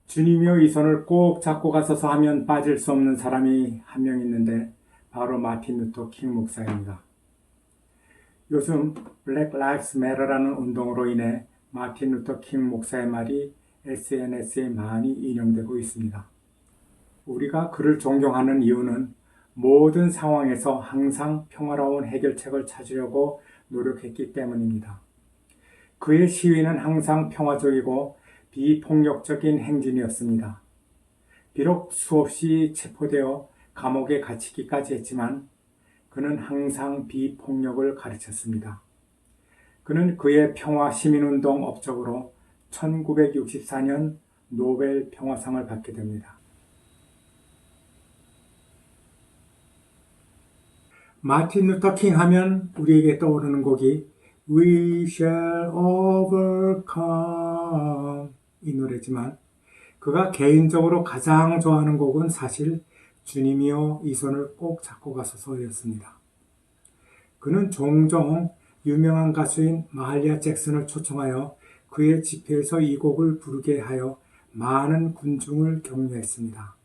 주님이여 이 손을 꼭 잡고 가소서 하면 빠질 수 없는 사람이 한 명 있는데 바로 마틴 루터 킹 목사입니다. 요즘 블랙 라이브스 매터라는 운동으로 인해 마틴 루터 킹 목사의 말이 SNS에 많이 인용되고 있습니다. 우리가 그를 존경하는 이유는 모든 상황에서 항상 평화로운 해결책을 찾으려고 노력했기 때문입니다. 그의 시위는 항상 평화적이고 비폭력적인 행진이었습니다. 비록 수없이 체포되어 감옥에 갇히기까지 했지만 그는 항상 비폭력을 가르쳤습니다. 그는 그의 평화 시민운동 업적으로 1964년 노벨 평화상을 받게 됩니다. 마틴 루터 킹 하면 우리에게 떠오르는 곡이 We shall overcome 이 노래지만 그가 개인적으로 가장 좋아하는 곡은 사실 주님이여 이 손을 꼭 잡고 가소서였습니다. 그는 종종 유명한 가수인 마할리아 잭슨을 초청하여 그의 집회에서 이 곡을 부르게 하여 많은 군중을 격려했습니다.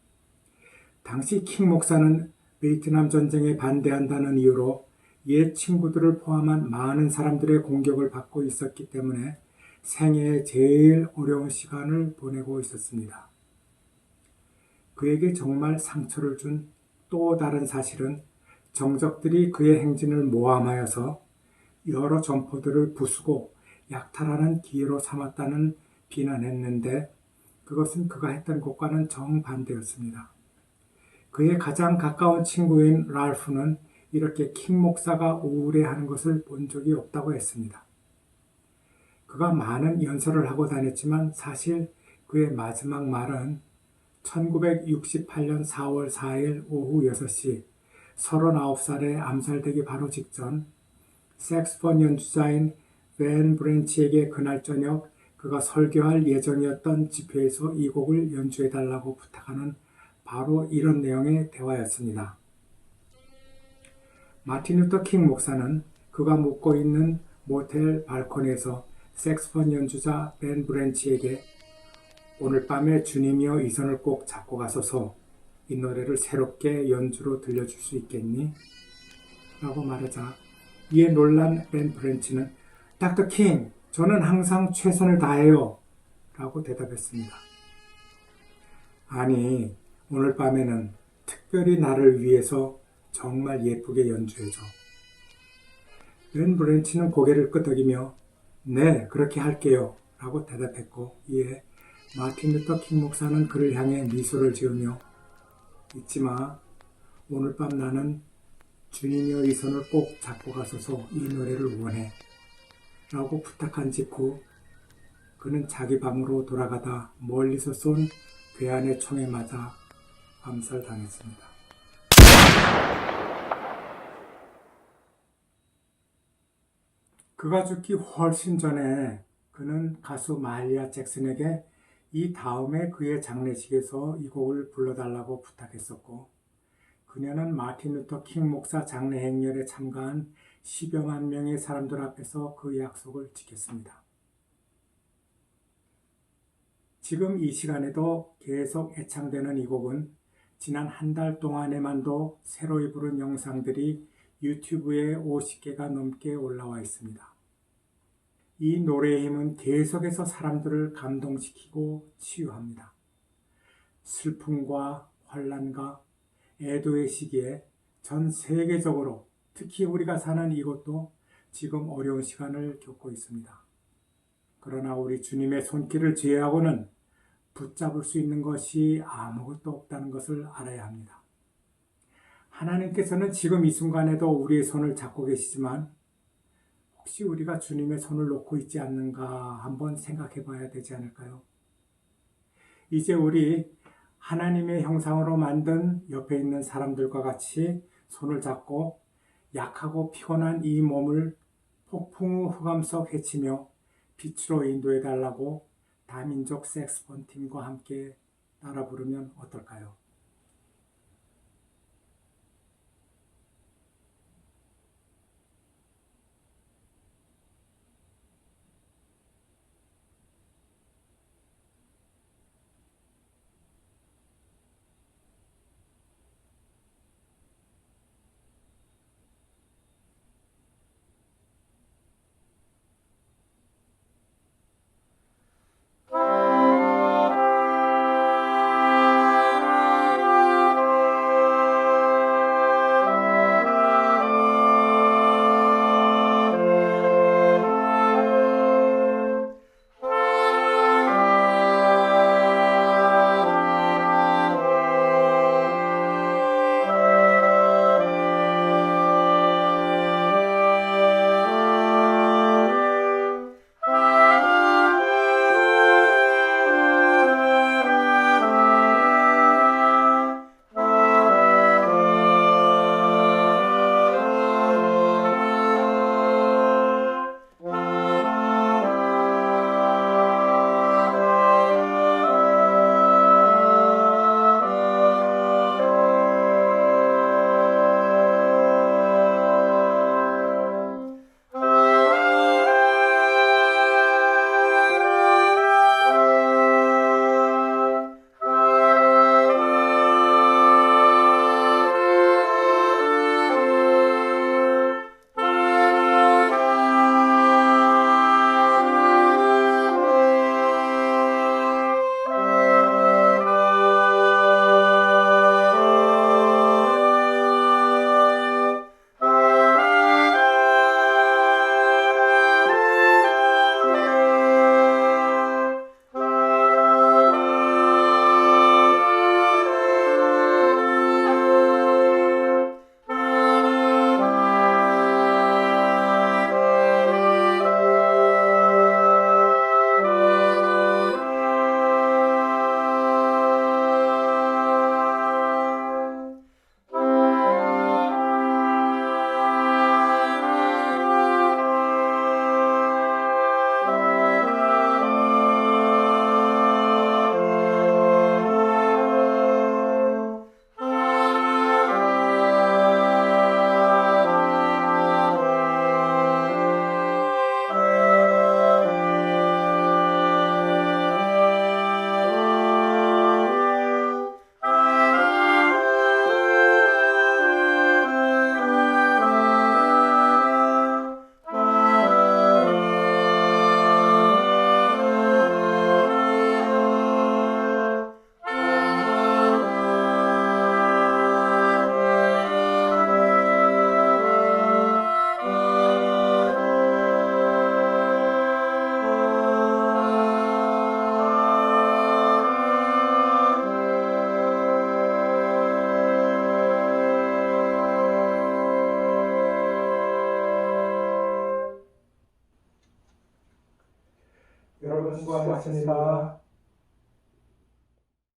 당시 킹 목사는 베트남 전쟁에 반대한다는 이유로 옛 친구들을 포함한 많은 사람들의 공격을 받고 있었기 때문에 생애의 제일 어려운 시간을 보내고 있었습니다. 그에게 정말 상처를 준 또 다른 사실은 정적들이 그의 행진을 모함하여서 여러 점포들을 부수고 약탈하는 기회로 삼았다는 비난했는데 그것은 그가 했던 것과는 정반대였습니다. 그의 가장 가까운 친구인 랄프는 이렇게 킹 목사가 우울해하는 것을 본 적이 없다고 했습니다. 그가 많은 연설을 하고 다녔지만 사실 그의 마지막 말은 1968년 4월 4일 오후 6시 39살에 암살되기 바로 직전 색스폰 연주자인 벤 브랜치에게 그날 저녁 그가 설교할 예정이었던 집회에서 이 곡을 연주해달라고 부탁하는 바로 이런 내용의 대화였습니다. 마틴 루터 킹 목사는 그가 묵고 있는 모텔 발코니에서 색스폰 연주자 벤 브랜치에게 오늘 밤에 주님이여 이 손을 꼭 잡고 가소서 이 노래를 새롭게 연주로 들려줄 수 있겠니? 라고 말하자 이에 놀란 벤 브랜치는 닥터 킹, 저는 항상 최선을 다해요 라고 대답했습니다. 아니, 오늘 밤에는 특별히 나를 위해서 정말 예쁘게 연주해줘. 벤 브랜치는 고개를 끄덕이며 네, 그렇게 할게요 라고 대답했고 이에 마틴 루터 킹 목사는 그를 향해 미소를 지으며 잊지 마, 오늘 밤 나는 주님이여 이 손을 꼭 잡고 가소서 이 노래를 원해 라고 부탁한 직후 그는 자기 방으로 돌아가다 멀리서 쏜 괴한의 총에 맞아 암살당했습니다. 그가 죽기 훨씬 전에 그는 가수 마할리아 잭슨에게 이 다음에 그의 장례식에서 이 곡을 불러달라고 부탁했었고 그녀는 마틴 루터 킹 목사 장례 행렬에 참가한 10여만 명의 사람들 앞에서 그 약속을 지켰습니다. 지금 이 시간에도 계속 애창되는 이 곡은 지난 한 달 동안에만도 새로이 부른 영상들이 유튜브에 50개가 넘게 올라와 있습니다. 이 노래의 힘은 계속해서 사람들을 감동시키고 치유합니다. 슬픔과 환난과 애도의 시기에 전 세계적으로 특히 우리가 사는 이곳도 지금 어려운 시간을 겪고 있습니다. 그러나 우리 주님의 손길을 제외하고는 붙잡을 수 있는 것이 아무것도 없다는 것을 알아야 합니다. 하나님께서는 지금 이 순간에도 우리의 손을 잡고 계시지만 혹시 우리가 주님의 손을 놓고 있지 않는가 한번 생각해 봐야 되지 않을까요? 이제 우리 하나님의 형상으로 만든 옆에 있는 사람들과 같이 손을 잡고 약하고 피곤한 이 몸을 폭풍우 흑암석 헤치며 빛으로 인도해 달라고 다민족 색스폰 팀과 함께 따라 부르면 어떨까요? 수고하셨습니다.